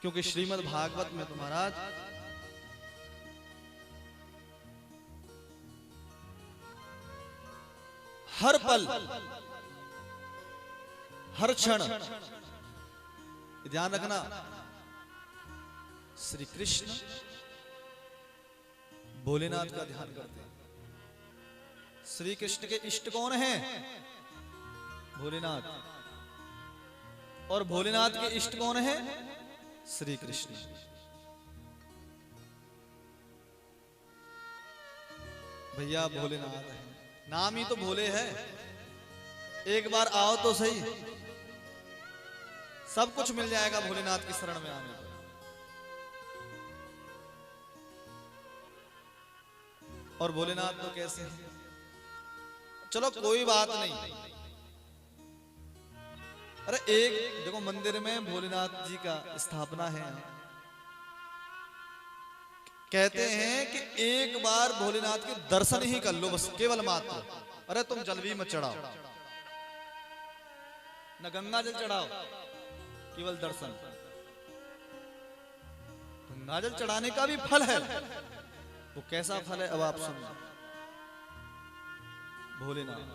क्योंकि श्रीमद् भागवत में तो महाराज हर पल हर क्षण ध्यान रखना, श्री कृष्ण भोलेनाथ का ध्यान करते हैं। श्री कृष्ण के इष्ट कौन हैं? भोलेनाथ। और भोलेनाथ के इष्ट कौन हैं? श्री कृष्ण। भैया भोलेनाथ है, नाम ही तो भोले है। एक बार आओ तो सही, सब कुछ मिल जाएगा भोलेनाथ की शरण में आने पर। और भोलेनाथ तो कैसे हैं? चलो कोई बात नहीं। अरे एक देखो, मंदिर में भोलेनाथ जी का स्थापना है। कहते हैं कि एक बार भोलेनाथ के दर्शन ही कर लो, बस केवल मात्र। अरे तुम जल भी मत चढ़ाओ, न गंगा जल चढ़ाओ, केवल दर्शन। गंगा जल चढ़ाने का भी फल है। वो कैसा फल है अब आप सुनिए। भोलेनाथ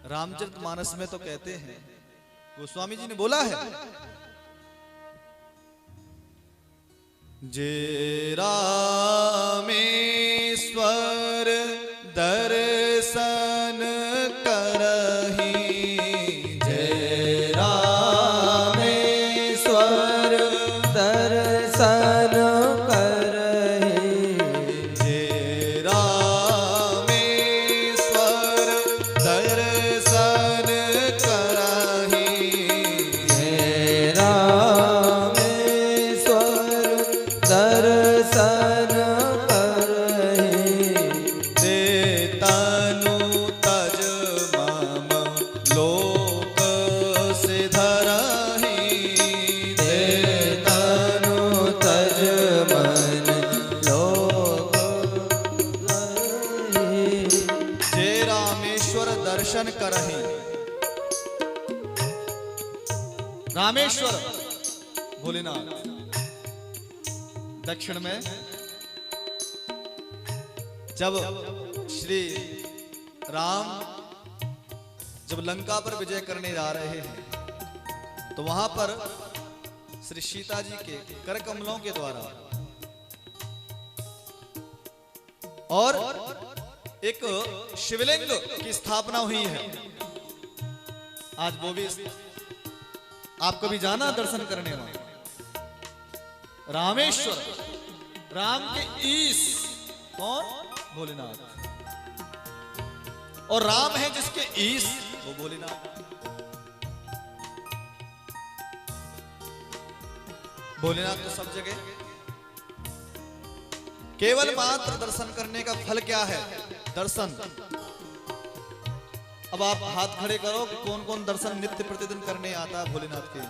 रामचरितमानस में तो कहते हैं, गोस्वामी जी ने बोला है, जे रामेश्वर दर्शन करहि, जय रामेश्वर दर्शन करहि, जय रामेश्वर दर्शन करहि, जय रामेश्वर दर्शन करहि, ते तनु तज मम लोक सिधरहि, ते तनु तज मन लोक करहि, जे रामेश्वर दर्शन करहि। रामेश्वर भोलेनाथ दक्षिण में जब श्री राम जब लंका पर विजय करने जा रहे हैं, तो वहां पर श्री सीता जी के कर कमलों के द्वारा और एक शिवलिंग की स्थापना हुई है। आज वो भी आप कभी जाना दर्शन करने में? रामेश्वर, राम के ईश कौन? भोलेनाथ। और राम है जिसके ईश, वो भोलेनाथ। भोलेनाथ तो सब जगह। केवल मात्र दर्शन करने का फल क्या है? दर्शन। अब आप हाथ खड़े करो कि कौन कौन दर्शन नित्य प्रतिदिन करने आता है भोलेनाथ के।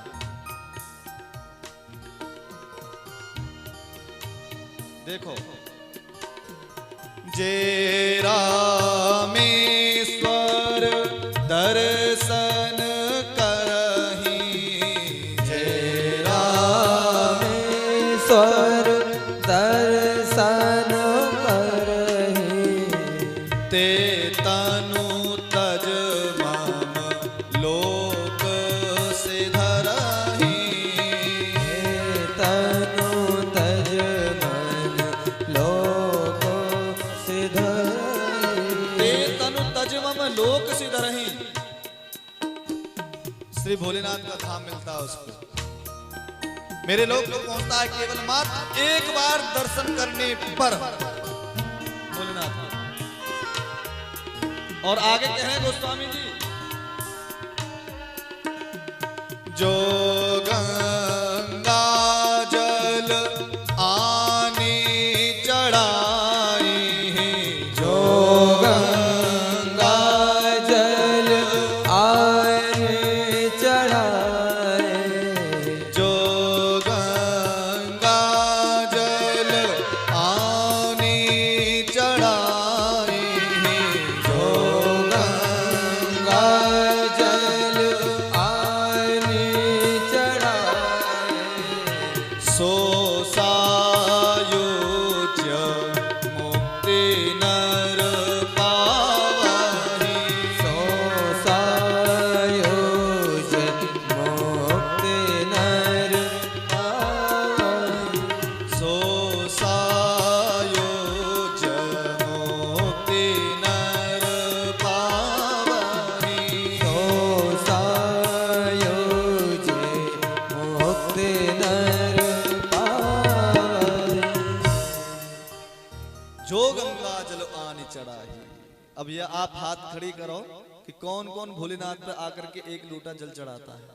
देखो, जे रामेश्वर दर्शन करहि, जय रामेश्वर दर्शन करहि, ते तनु तज मम लोक सिधरहि, तनु तज मन लोक सिधरहि, ते तनु तज मम लोक सिधरहि। श्री भोलेनाथ का धाम मिलता है उसको, मेरे लोग को पहुंचता है केवल मात्र एक बार दर्शन करने पर भोलेनाथ। और आगे कह रहे हैं गोस्वामी जी, जो गंगा जल आने चढ़ाई, जो गंगा जल आए चढ़ाए, जो गंगा जल आने चढ़ाई, जो गंगा जल आए अब ये आप हाथ खड़ी करो कि कौन कौन भोलेनाथ पे आकर के एक लोटा जल चढ़ाता है।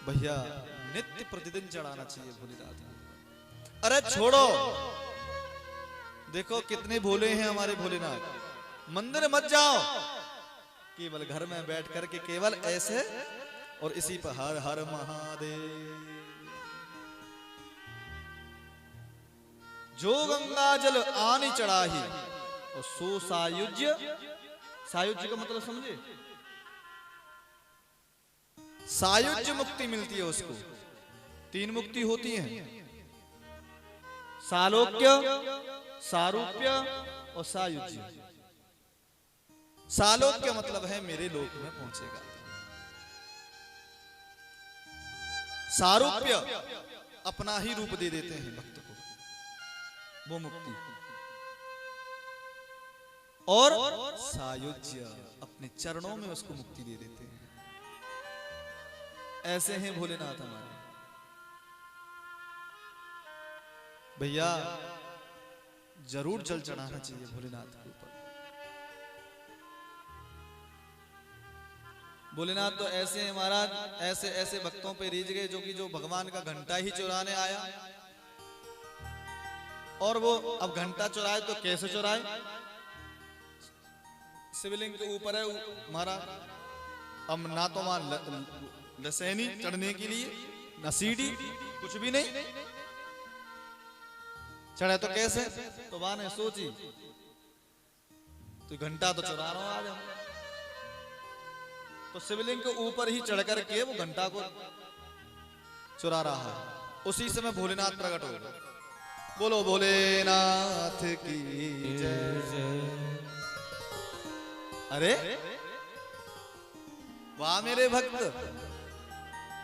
भैया नित्य प्रतिदिन चढ़ाना चाहिए भोलेनाथ को। अरे छोड़ो, देखो कितने भोले हैं हमारे भोलेनाथ। मंदिर मत जाओ, केवल घर में बैठ करके केवल ऐसे और इसी पर हर हर महादेव। जो गंगा जल आनी चढ़ाही और सो सायुज्य। सायुज्य का मतलब समझे? सायुज्य मुक्ति मिलती है उसको। 3 मुक्ति होती हैं, सालोक्य, सारूप्य और सायुज्य। सालोक्य मतलब है मेरे लोक में पहुंचेगा। सारूप्य अपना ही रूप दे देते हैं भक्त को, वो मुक्ति। और सायुज्य अपने चरणों में उसको मुक्ति दे देते हैं। ऐसे हैं भोलेनाथ हमारे। भैया जरूर जल चढ़ाना चाहिए भोलेनाथ के ऊपर। भोलेनाथ तो ऐसे हैं महाराज, ऐसे ऐसे भक्तों पे रीझ गए जो भगवान का घंटा ही चुराने आया। और वो अब घंटा चुराए तो कैसे चुराए? शिवलिंग के ऊपर है महाराज, अब ना तो वहां लसैनी चढ़ने के लिए, न सीढ़ी, कुछ भी नहीं। चढ़े तो कैसे? तो वहां ने सोची तो घंटा तो चुरा रहा हूं आज हम। तो शिवलिंग के ऊपर ही चढ़ करके वो घंटा को चुरा रहा है। उसी समय भोलेनाथ प्रकट हो गए। बोलो भोलेनाथ की जय। अरे वाह मेरे भक्त,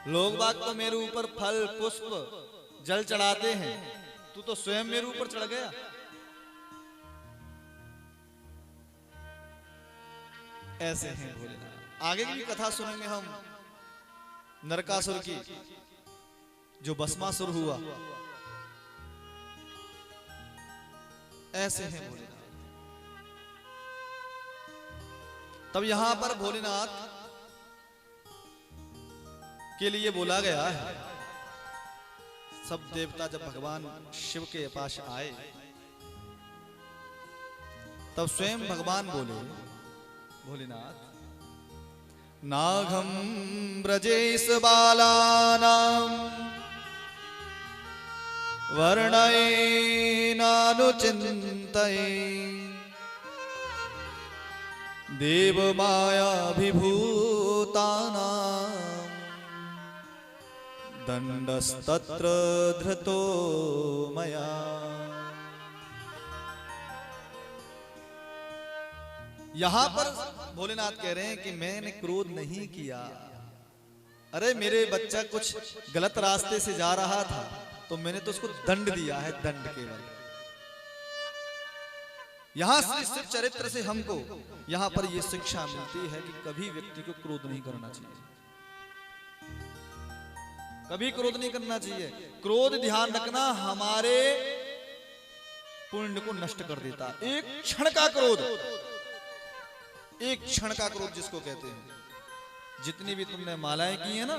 लोग बाग तो मेरे ऊपर फल पुष्प जल चढ़ाते हैं, तू तो स्वयं मेरे ऊपर चढ़ गया। ऐसे हैं भोलेनाथ। आगे की कथा सुनेंगे हम नरकासुर की, जो भस्मासुर हुआ। ऐसे हैं भोलेनाथ। तब यहां पर भोलेनाथ के लिए बोला गया है। सब देवता जब भगवान शिव के पास आए तब स्वयं भगवान बोले, भोलेनाथ नाघम ब्रजेश बालानां वर्णये नानुचिन्तये देव माया विभूतानां दंडस्तत्र धृतो मया। यहां पर भोलेनाथ कह रहे हैं कि मैंने क्रोध नहीं किया। अरे मेरे बच्चा कुछ गलत रास्ते से जा रहा था तो मैंने तो उसको दंड दिया है, दंड केवल। यहां से शिव चरित्र से हमको यहां पर यह शिक्षा मिलती है कि कभी व्यक्ति को क्रोध नहीं करना चाहिए, कभी क्रोध नहीं करना चाहिए। क्रोध ध्यान रखना हमारे पुण्य को नष्ट कर देता। एक क्षण का क्रोध, एक क्षण का क्रोध जिसको कहते हैं, जितनी भी तुमने मालाएं की है ना,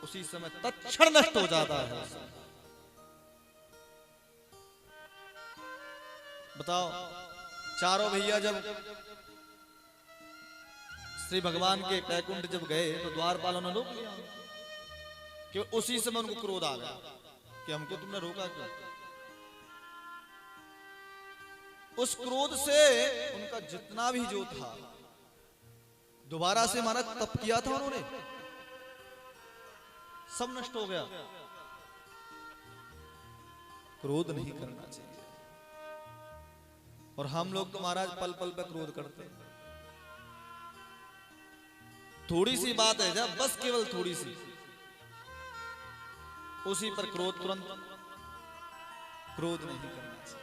उसी समय तत्क्षण नष्ट हो जाता है। बताओ, चारों भैया जब श्री भगवान के बैकुंठ जब गए तो द्वारपालों ने रोक लिया कि उसी समय उनको क्रोध आ गया कि हमको तुमने रोका क्यों। उस क्रोध से उनका जितना भी जो था दोबारा से माना तप किया था उन्होंने, सब नष्ट हो गया। क्रोध नहीं करना चाहिए। और हम लोग तो महाराज पल पल पे क्रोध करते हैं। थोड़ी सी बात है जब, बस केवल थोड़ी सी, उसी पर क्रोध, तुरंत क्रोध नहीं करना चाहिए।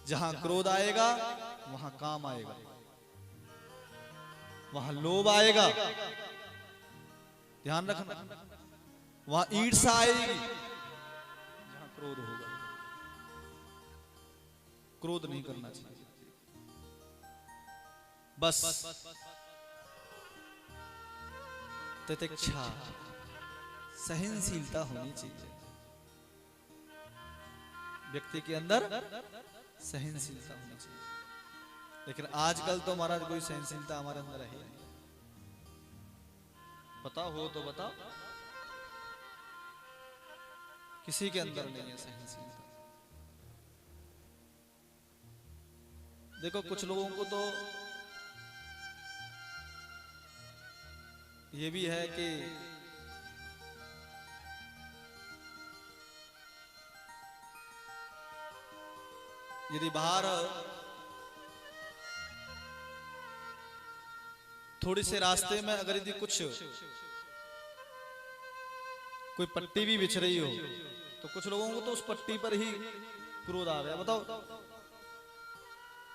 जहां क्रोध आएगा वहां काम आएगा, वहां लोभ आएगा, ध्यान रखना, वहां ईर्ष्या आएगी जहां क्रोध होगा। क्रोध नहीं करना चाहिए, बस तितिक्षा, सहनशीलता होनी चाहिए व्यक्ति के अंदर, सहनशीलता होनी चाहिए। लेकिन आजकल तो महाराज कोई सहनशीलता हमारे अंदर है नहीं। बताओ, हो तो बताओ, किसी के अंदर नहीं है सहनशीलता। देखो कुछ लोगों को तो ये भी है कि यदि बाहर थोड़ी से रास्ते में अगर यदि कुछ कोई पट्टी भी बिछ रही हो तो कुछ लोगों को तो उस पट्टी पर ही क्रोध आ गया। बताओ,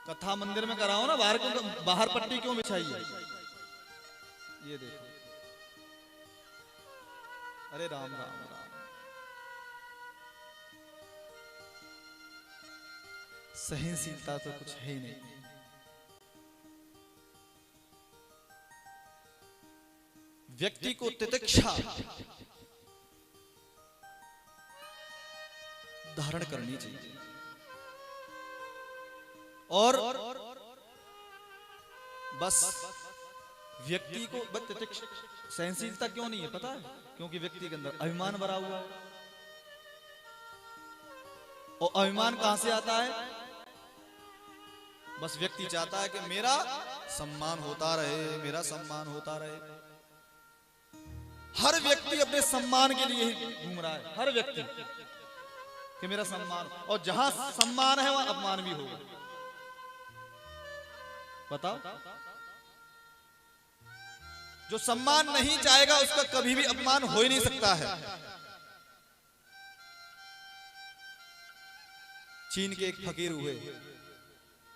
कथा मंदिर में कराओ ना, बाहर पट्टी क्यों बिछाई है? ये देखो, अरे राम राम राम, सहनशीलता तो कुछ है ही नहीं। व्यक्ति को तितिक्षा धारण करनी चाहिए। और बस व्यक्ति को सहनशीलता क्यों नहीं है पता है? क्योंकि व्यक्ति के अंदर अभिमान भरा हुआ है। और अभिमान कहां से आता है? बस व्यक्ति चाहता है कि मेरा सम्मान होता रहे, मेरा सम्मान होता रहे। हर व्यक्ति अपने सम्मान के लिए ही घूम रहा है, हर व्यक्ति कि मेरा सम्मान, और जहां सम्मान है वहां अपमान भी होगा। बताओ, जो सम्मान नहीं चाहेगा उसका कभी भी अपमान हो ही नहीं सकता है। चीन के एक फकीर हुए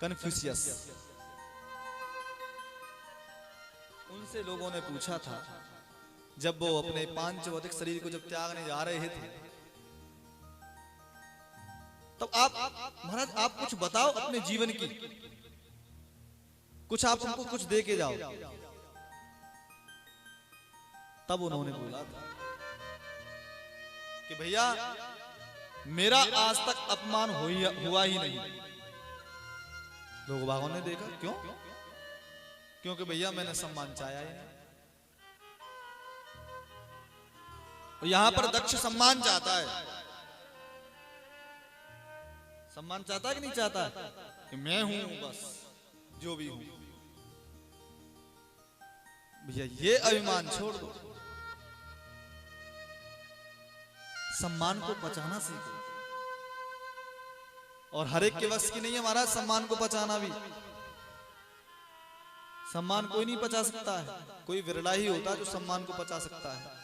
कन्फ्यूशियस, उनसे लोगों ने पूछा था, जब वो अपने पांच भौतिक शरीर को जब त्यागने जा रहे थे, तब आप महाराज आप कुछ बताओ अपने जीवन की, कुछ आप उनको कुछ दे के जाओ। तब उन्होंने बोला था कि भैया मेरा आज तक अपमान हुआ ही नहीं। लोग बागों ने देखा, क्यों? क्योंकि भैया मैंने सम्मान चाहा ही नहीं। और यहां पर दक्ष सम्मान चाहता है। सम्मान चाहता है कि नहीं चाहता है? कि मैं हूं, बस जो भी हूं। भैया ये अभिमान छोड़ दो, सम्मान को पचाना सीखो। और हर एक के वश की नहीं है महाराज सम्मान को पचाना भी। सम्मान कोई नहीं पचा सकता है, कोई विरला ही होता है जो सम्मान को पचा सकता है।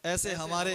ऐसे हमारे